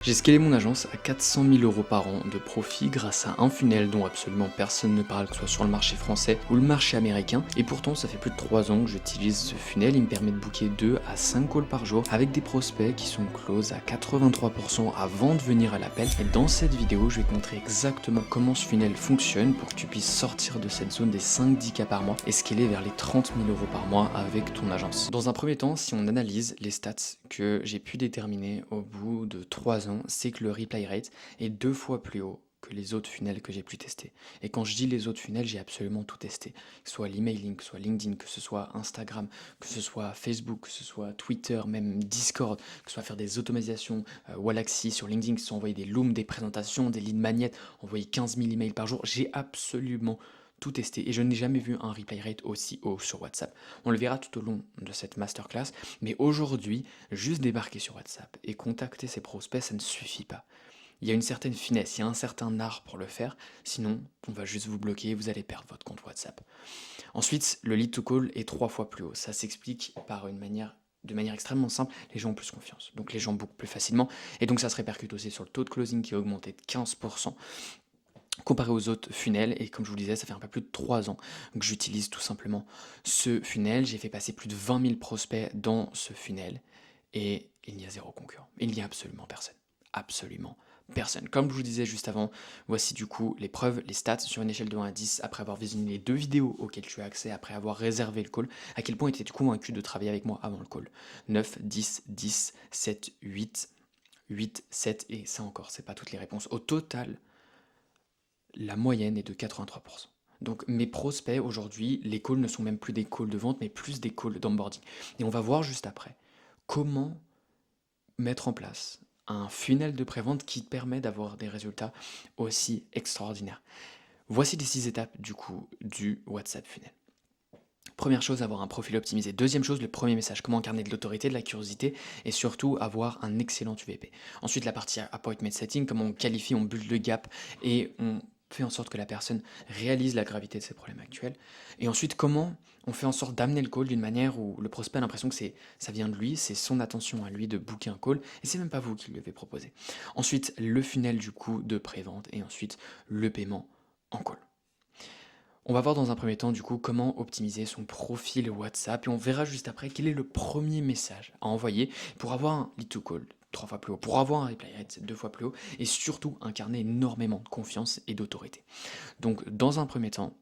J'ai scalé mon agence à 400 000 € par an de profit grâce à un funnel dont absolument personne ne parle, que ce soit sur le marché français ou le marché américain. Et pourtant, ça fait plus de 3 ans que j'utilise ce funnel. Il me permet de booker 2 à 5 calls par jour avec des prospects qui sont close à 83% avant de venir à l'appel. Et dans cette vidéo, je vais te montrer exactement comment ce funnel fonctionne pour que tu puisses sortir de cette zone des 5-10 cas par mois et scaler vers les 30 000 € par mois avec ton agence. Dans un premier temps, si on analyse les stats que j'ai pu déterminer au bout de 3 ans, c'est que le reply rate est 2 fois plus haut que les autres funnels que j'ai pu tester. Et quand je dis les autres funnels, j'ai absolument tout testé. Que ce soit l'emailing, que ce soit LinkedIn, que ce soit Instagram, que ce soit Facebook, que ce soit Twitter, même Discord, que ce soit faire des automatisations, Wallaxy sur LinkedIn, que ce soit envoyer des looms, des présentations, des lead magnets, envoyer 15 000 emails par jour. J'ai absolument tout testé et je n'ai jamais vu un reply rate aussi haut sur WhatsApp. On le verra tout au long de cette masterclass, mais aujourd'hui, juste débarquer sur WhatsApp et contacter ses prospects, ça ne suffit pas. Il y a une certaine finesse, il y a un certain art pour le faire, sinon on va juste vous bloquer et vous allez perdre votre compte WhatsApp. Ensuite, le lead to call est 3 fois plus haut. Ça s'explique par de manière extrêmement simple, les gens ont plus confiance. Donc les gens bookent plus facilement et donc ça se répercute aussi sur le taux de closing qui a augmenté de 15% comparé aux autres funnels. Et comme je vous le disais, ça fait un peu plus de 3 ans que j'utilise tout simplement ce funnel. J'ai fait passer plus de 20 000 prospects dans ce funnel et il y a zéro concurrent. Il n'y a absolument personne. Absolument personne. Comme je vous disais juste avant, voici du coup les preuves, les stats sur une échelle de 1 à 10 après avoir visionné les 2 vidéos auxquelles tu as accès, après avoir réservé le call, à quel point étais-tu convaincu de travailler avec moi avant le call. 9, 10, 10, 7, 8, 8, 7 et ça encore, c'est pas toutes les réponses. Au total, la moyenne est de 83%. Donc mes prospects aujourd'hui, les calls ne sont même plus des calls de vente, mais plus des calls d'onboarding. Et on va voir juste après comment mettre en place un funnel de prévente qui te permet d'avoir des résultats aussi extraordinaires. Voici les 6 étapes du coup du WhatsApp funnel. Première chose, avoir un profil optimisé. Deuxième chose, le premier message, comment incarner de l'autorité, de la curiosité et surtout avoir un excellent UVP. Ensuite, la partie appointment setting, comment on qualifie, on build le gap et on fait en sorte que la personne réalise la gravité de ses problèmes actuels. Et ensuite, comment on fait en sorte d'amener le call d'une manière où le prospect a l'impression que ça vient de lui, c'est son attention à lui de booker un call et c'est même pas vous qui lui avez proposé. Ensuite, le funnel du coup de pré-vente et ensuite le paiement en call. On va voir dans un premier temps du coup comment optimiser son profil WhatsApp et on verra juste après quel est le premier message à envoyer pour avoir un lead to call 3 fois plus haut, pour avoir un reply rate 2 fois plus haut et surtout incarner énormément de confiance et d'autorité. Donc dans un premier temps,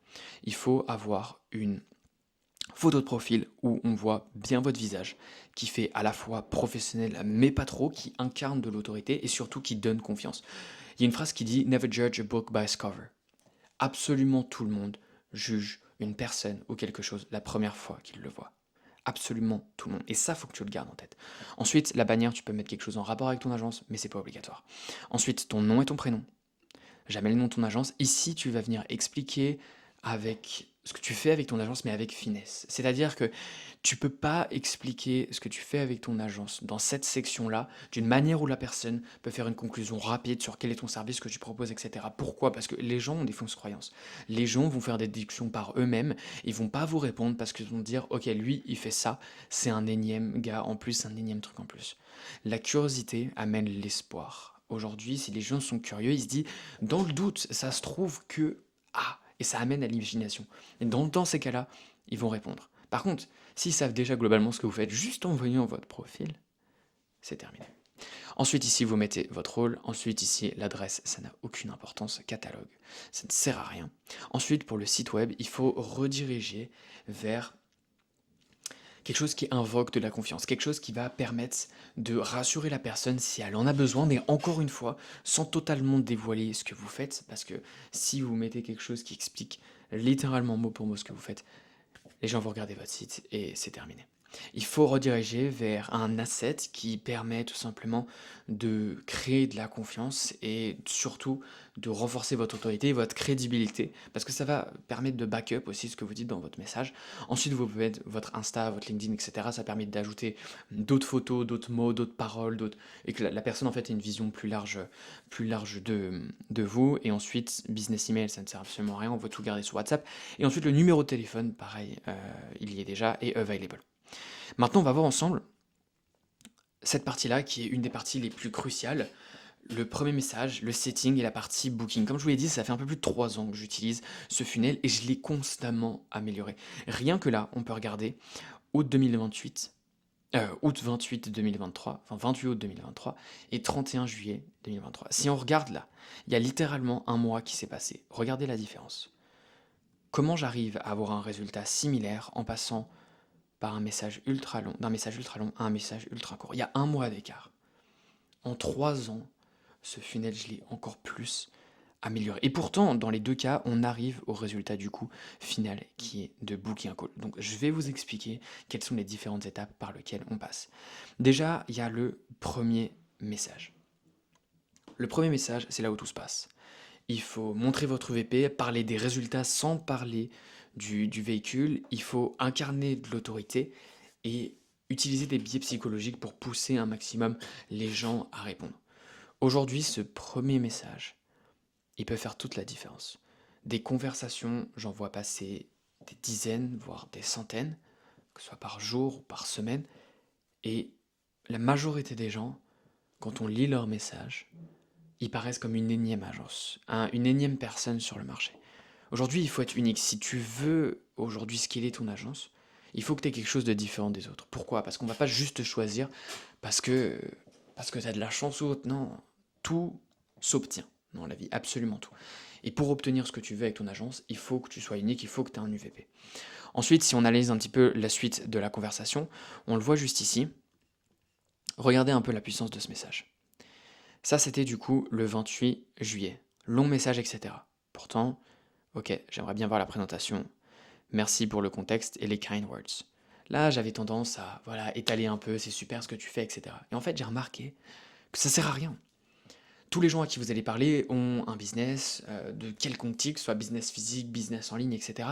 il faut avoir une photo de profil où on voit bien votre visage, qui fait à la fois professionnel mais pas trop, qui incarne de l'autorité et surtout qui donne confiance. Il y a une phrase qui dit Never judge a book by its cover. Absolument tout le monde juge une personne ou quelque chose la première fois qu'il le voit. Absolument tout le monde. Et ça, faut que tu le gardes en tête. Ensuite, la bannière, tu peux mettre quelque chose en rapport avec ton agence, mais c'est pas obligatoire. Ensuite, ton nom et ton prénom. Jamais le nom de ton agence. Ici, tu vas venir expliquer avec ce que tu fais avec ton agence, mais avec finesse. C'est-à-dire que tu peux pas expliquer ce que tu fais avec ton agence dans cette section-là d'une manière où la personne peut faire une conclusion rapide sur quel est ton service que tu proposes, etc. Pourquoi? Parce que les gens ont des fausses croyances. Les gens vont faire des déductions par eux-mêmes, ils vont pas vous répondre parce qu'ils vont dire ok, lui il fait ça, c'est un énième gars en plus, un énième truc en plus. La curiosité amène l'espoir. Aujourd'hui, si les gens sont curieux, ils se disent dans le doute, ça se trouve que ah, et ça amène à l'imagination. Et dans ces cas-là, ils vont répondre. Par contre, s'ils savent déjà globalement ce que vous faites juste en voyant votre profil, c'est terminé. Ensuite ici vous mettez votre rôle, ensuite ici l'adresse, ça n'a aucune importance, catalogue, ça ne sert à rien. Ensuite pour le site web, il faut rediriger vers quelque chose qui invoque de la confiance, quelque chose qui va permettre de rassurer la personne si elle en a besoin, mais encore une fois, sans totalement dévoiler ce que vous faites, parce que si vous mettez quelque chose qui explique littéralement mot pour mot ce que vous faites, les gens vont regarder votre site et c'est terminé. Il faut rediriger vers un asset qui permet tout simplement de créer de la confiance et surtout de renforcer votre autorité et votre crédibilité parce que ça va permettre de backup aussi ce que vous dites dans votre message. Ensuite, vous pouvez mettre votre Insta, votre LinkedIn, etc. Ça permet d'ajouter d'autres photos, d'autres mots, d'autres paroles, et que la personne en fait ait une vision plus large de vous. Et ensuite, business email, ça ne sert absolument à rien, on veut tout garder sur WhatsApp. Et ensuite, le numéro de téléphone, pareil, il y est déjà et available. Maintenant, on va voir ensemble cette partie-là qui est une des parties les plus cruciales le premier message, le setting et la partie booking. Comme je vous l'ai dit, ça fait un peu plus de 3 ans que j'utilise ce funnel et je l'ai constamment amélioré. Rien que là, on peut regarder août 2028, août 28 2023, enfin 28 août 2023 et 31 juillet 2023. Si on regarde là, il y a littéralement un mois qui s'est passé. Regardez la différence. Comment j'arrive à avoir un résultat similaire en passant par un message ultra long, d'un message ultra long à un message ultra court. Il y a un mois d'écart. En 3 ans, ce funnel, je l'ai encore plus amélioré. Et pourtant, dans les deux cas, on arrive au résultat du coup final qui est de booker un call. Donc je vais vous expliquer quelles sont les différentes étapes par lesquelles on passe. Déjà, il y a le premier message. Le premier message, c'est là où tout se passe. Il faut montrer votre UVP, parler des résultats sans parler du véhicule. Il faut incarner de l'autorité et utiliser des biais psychologiques pour pousser un maximum les gens à répondre. Aujourd'hui, ce premier message, il peut faire toute la différence. Des conversations, j'en vois passer des dizaines, voire des centaines, que ce soit par jour ou par semaine, et la majorité des gens, quand on lit leur message, ils paraissent comme une énième agence, une énième personne sur le marché. Aujourd'hui, il faut être unique. Si tu veux aujourd'hui scaler ton agence, il faut que tu aies quelque chose de différent des autres. Pourquoi? Parce qu'on ne va pas juste te choisir parce que, tu as de la chance ou autre. Non, tout s'obtient dans la vie, absolument tout. Et pour obtenir ce que tu veux avec ton agence, il faut que tu sois unique, il faut que tu aies un UVP. Ensuite, si on analyse un petit peu la suite de la conversation, on le voit juste ici. Regardez un peu la puissance de ce message. Ça, c'était du coup le 28 juillet. Long message, etc. Pourtant, ok, j'aimerais bien voir la présentation. Merci pour le contexte et les kind words. Là, j'avais tendance à étaler un peu, c'est super ce que tu fais, etc. Et en fait, j'ai remarqué que ça sert à rien. Tous les gens à qui vous allez parler ont un business de quelconque type, soit business physique, business en ligne, etc.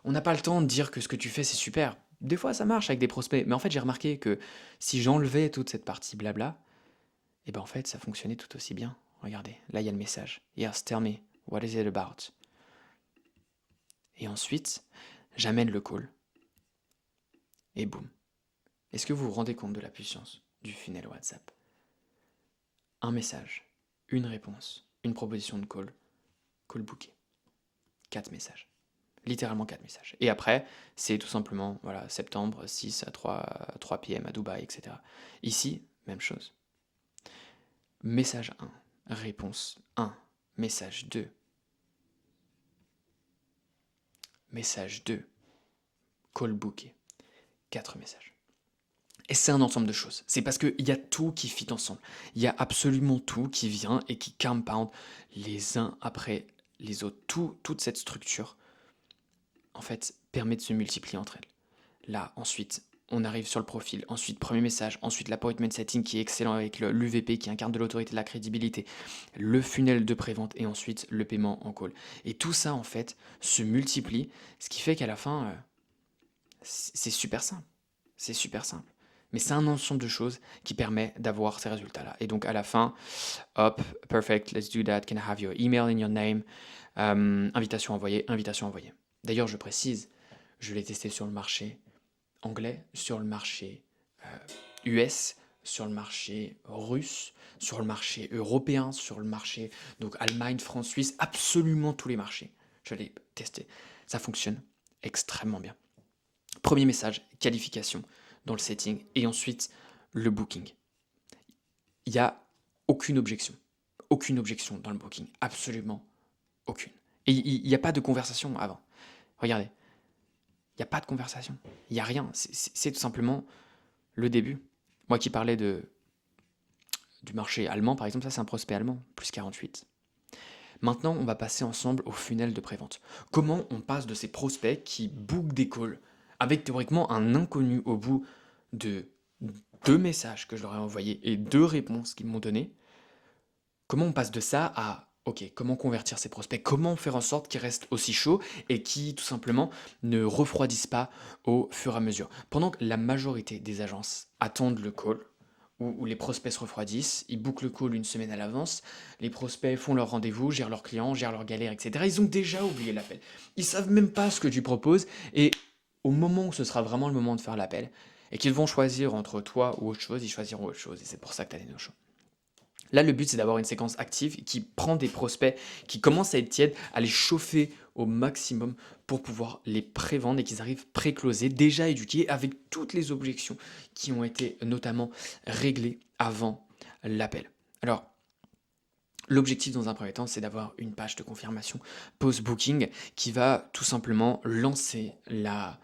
On n'a pas le temps de dire que ce que tu fais, c'est super. Des fois, ça marche avec des prospects. Mais en fait, j'ai remarqué que si j'enlevais toute cette partie blabla, et ben en fait, ça fonctionnait tout aussi bien. Regardez, là, il y a le message. Yes, tell me, what is it about? Et ensuite, j'amène le call. Et boum. Est-ce que vous vous rendez compte de la puissance du funnel WhatsApp? Un message, une réponse, une proposition de call, call booké. 4 messages. Littéralement 4 messages. Et après, c'est tout simplement, septembre, 6 à 3 p.m. à Dubaï, etc. Ici, même chose. Message 1, réponse 1, message 2. Message 2, call booké. 4 messages. Et c'est un ensemble de choses. C'est parce qu'il y a tout qui fit ensemble. Il y a absolument tout qui vient et qui compound les uns après les autres. Toute cette structure, en fait, permet de se multiplier entre elles. Là, ensuite, on arrive sur le profil. Ensuite, premier message. Ensuite, l'appointment setting qui est excellent avec l'UVP qui incarne de l'autorité, de la crédibilité. Le funnel de prévente et ensuite le paiement en call. Et tout ça, en fait, se multiplie. Ce qui fait qu'à la fin, c'est super simple. C'est super simple. Mais c'est un ensemble de choses qui permet d'avoir ces résultats-là. Et donc à la fin, hop, perfect, let's do that. Can I have your email in your name? Invitation envoyée, invitation envoyée. D'ailleurs, je précise, je l'ai testé sur le marché anglais, sur le marché US, sur le marché russe, sur le marché européen, sur le marché donc Allemagne, France, Suisse, absolument tous les marchés. Je l'ai testé. Ça fonctionne extrêmement bien. Premier message, qualification dans le setting et ensuite le booking. Il n'y a aucune objection dans le booking, absolument aucune. Et il n'y a pas de conversation avant. Regardez, il n'y a pas de conversation, il n'y a rien, c'est tout simplement le début. Moi qui parlais du marché allemand par exemple, ça c'est un prospect allemand, plus 48. Maintenant, on va passer ensemble au funnel de prévente. Comment on passe de ces prospects qui bookent des calls avec théoriquement un inconnu au bout de 2 messages que je leur ai envoyés et 2 réponses qu'ils m'ont données, comment on passe de ça à ok, comment convertir ces prospects? Comment faire en sorte qu'ils restent aussi chauds et qui tout simplement ne refroidissent pas au fur et à mesure? Pendant que la majorité des agences attendent le call, où les prospects se refroidissent, ils bookent le call une semaine à l'avance, les prospects font leur rendez-vous, gèrent leurs clients, gèrent leurs galères, etc. Ils ont déjà oublié l'appel. Ils savent même pas ce que tu proposes et au moment où ce sera vraiment le moment de faire l'appel et qu'ils vont choisir entre toi ou autre chose, ils choisiront autre chose et c'est pour ça que tu as des no-shows. Là, le but, c'est d'avoir une séquence active qui prend des prospects, qui commencent à être tièdes, à les chauffer au maximum pour pouvoir les pré-vendre et qu'ils arrivent pré-closés, déjà éduqués, avec toutes les objections qui ont été notamment réglées avant l'appel. Alors, l'objectif dans un premier temps, c'est d'avoir une page de confirmation post-booking qui va tout simplement lancer la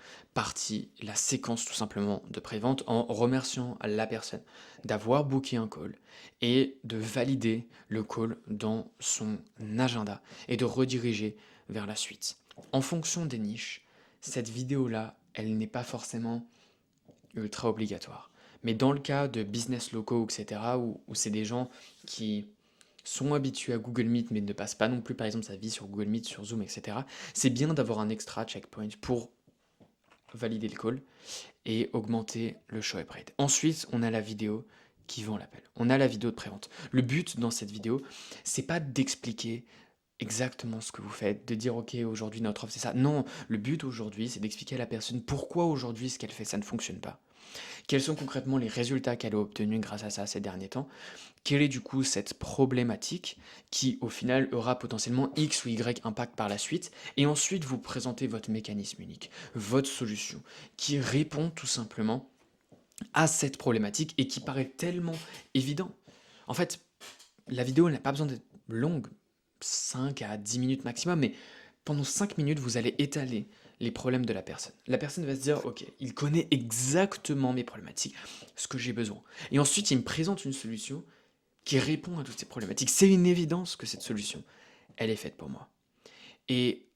séquence tout simplement de prévente en remerciant la personne d'avoir booké un call et de valider le call dans son agenda et de rediriger vers la suite. En fonction des niches, cette vidéo-là, elle n'est pas forcément ultra obligatoire. Mais dans le cas de business locaux, etc., où c'est des gens qui sont habitués à Google Meet, mais ne passent pas non plus, par exemple, sa vie sur Google Meet, sur Zoom, etc., c'est bien d'avoir un extra checkpoint pour valider le call et augmenter le show up rate. Ensuite, on a la vidéo qui vend l'appel. On a la vidéo de prévente. Le but dans cette vidéo, c'est pas d'expliquer exactement ce que vous faites, de dire ok aujourd'hui notre offre c'est ça. Non, le but aujourd'hui c'est d'expliquer à la personne pourquoi aujourd'hui ce qu'elle fait ça ne fonctionne pas. Quels sont concrètement les résultats qu'elle a obtenus grâce à ça ces derniers temps? Quelle est du coup cette problématique qui au final aura potentiellement X ou Y impact par la suite? Et ensuite vous présentez votre mécanisme unique, votre solution, qui répond tout simplement à cette problématique et qui paraît tellement évident. En fait, la vidéo n'a pas besoin d'être longue, 5 à 10 minutes maximum, mais pendant 5 minutes, vous allez étaler les problèmes de la personne. La personne va se dire, ok, il connaît exactement mes problématiques, ce que j'ai besoin. Et ensuite, il me présente une solution qui répond à toutes ces problématiques. C'est une évidence que cette solution, elle est faite pour moi. Et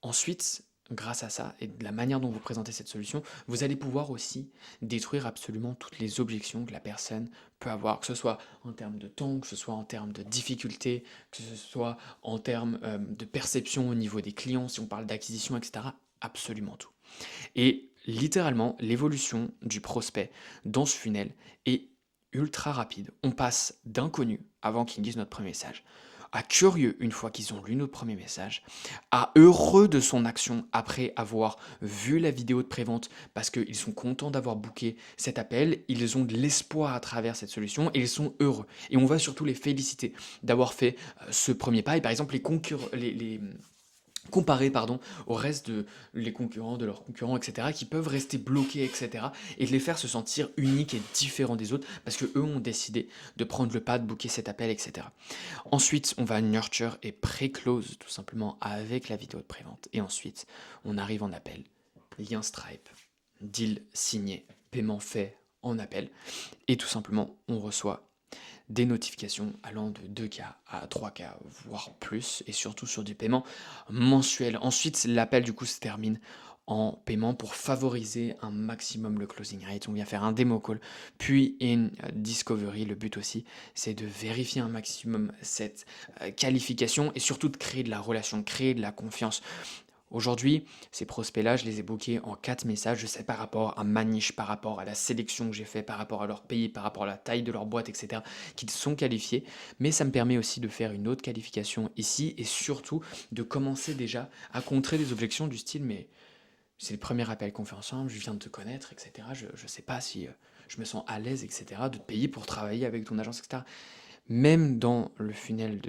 ensuite, grâce à ça et de la manière dont vous présentez cette solution, vous allez pouvoir aussi détruire absolument toutes les objections que la personne peut avoir, que ce soit en termes de temps, que ce soit en termes de difficultés, que ce soit en termes de perception au niveau des clients, si on parle d'acquisition, etc. Absolument tout. Et littéralement, l'évolution du prospect dans ce funnel est ultra rapide. On passe d'inconnu avant qu'ils lisent notre premier message à curieux une fois qu'ils ont lu notre premier message, à heureux de son action après avoir vu la vidéo de prévente parce qu'ils sont contents d'avoir booké cet appel, ils ont de l'espoir à travers cette solution et ils sont heureux. Et on va surtout les féliciter d'avoir fait ce premier pas et par exemple comparer au reste de les concurrents, de leurs concurrents, etc., qui peuvent rester bloqués, etc., et de les faire se sentir uniques et différents des autres, parce que eux ont décidé de prendre le pas, de booker cet appel, etc. Ensuite, on va nurture et pré-close, tout simplement, avec la vidéo de prévente. Et ensuite, on arrive en appel, lien Stripe, deal signé, paiement fait en appel, et tout simplement, on reçoit des notifications allant de 2K à 3K, voire plus, et surtout sur du paiement mensuel. Ensuite, l'appel du coup se termine en paiement pour favoriser un maximum le closing rate. On vient faire un démo call, puis une discovery. Le but aussi, c'est de vérifier un maximum cette qualification et surtout de créer de la relation, de créer de la confiance. Aujourd'hui, ces prospects-là, je les ai bookés en 4 messages. Je sais par rapport à ma niche, par rapport à la sélection que j'ai fait, par rapport à leur pays, par rapport à la taille de leur boîte, etc., qu'ils sont qualifiés. Mais ça me permet aussi de faire une autre qualification ici et surtout de commencer déjà à contrer des objections du style mais c'est le premier appel qu'on fait ensemble, je viens de te connaître, etc. Je ne sais pas si je me sens à l'aise, etc., de te payer pour travailler avec ton agence, etc. Même dans le funnel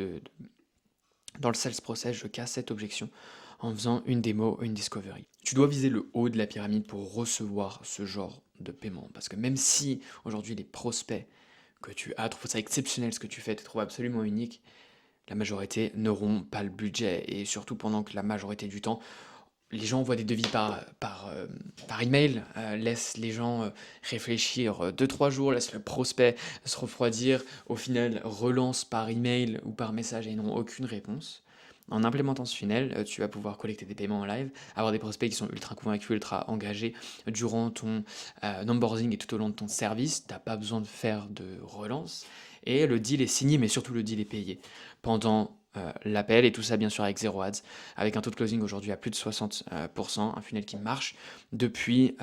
dans le sales process, je casse cette objection en faisant une démo, une discovery. Tu dois viser le haut de la pyramide pour recevoir ce genre de paiement. Parce que même si aujourd'hui les prospects que tu as trouvent ça exceptionnel ce que tu fais, tu trouves absolument unique, la majorité n'auront pas le budget. Et surtout pendant que la majorité du temps, les gens envoient des devis par email, laissent les gens réfléchir 2-3 jours, laissent le prospect se refroidir, au final relance par email ou par message et ils n'ont aucune réponse. En implémentant ce funnel, tu vas pouvoir collecter des paiements en live, avoir des prospects qui sont ultra convaincus, ultra engagés durant ton onboarding et tout au long de ton service. Tu n'as pas besoin de faire de relance. Et le deal est signé, mais surtout le deal est payé pendant l'appel, et tout ça bien sûr avec zéro ads, avec un taux de closing aujourd'hui à plus de 60%, un funnel qui marche depuis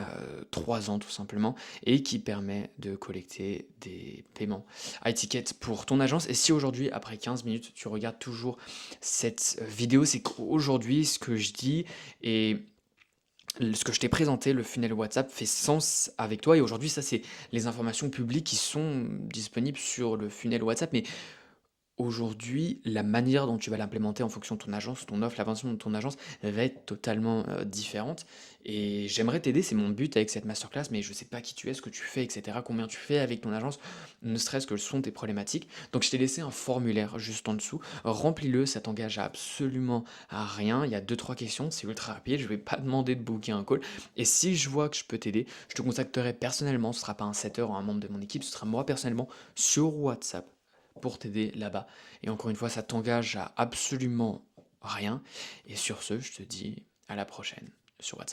3 ans tout simplement, et qui permet de collecter des paiements high ticket pour ton agence. Et si aujourd'hui, après 15 minutes, tu regardes toujours cette vidéo, c'est qu'aujourd'hui, ce que je dis est ce que je t'ai présenté, le funnel WhatsApp, fait sens avec toi et aujourd'hui, ça, c'est les informations publiques qui sont disponibles sur le funnel WhatsApp. Mais aujourd'hui, la manière dont tu vas l'implémenter en fonction de ton agence, ton offre, l'avancement de ton agence va être totalement différente. Et j'aimerais t'aider, c'est mon but avec cette masterclass, mais je ne sais pas qui tu es, ce que tu fais, etc., combien tu fais avec ton agence, ne serait-ce que sont tes problématiques. Donc je t'ai laissé un formulaire juste en dessous. Remplis-le, ça t'engage à absolument à rien. Il y a deux, trois questions, c'est ultra rapide. Je ne vais pas demander de booker un call. Et si je vois que je peux t'aider, je te contacterai personnellement. Ce ne sera pas un setter ou un membre de mon équipe, ce sera moi personnellement sur WhatsApp pour t'aider là-bas. Et encore une fois, ça t'engage à absolument rien. Et sur ce, je te dis à la prochaine sur WhatsApp.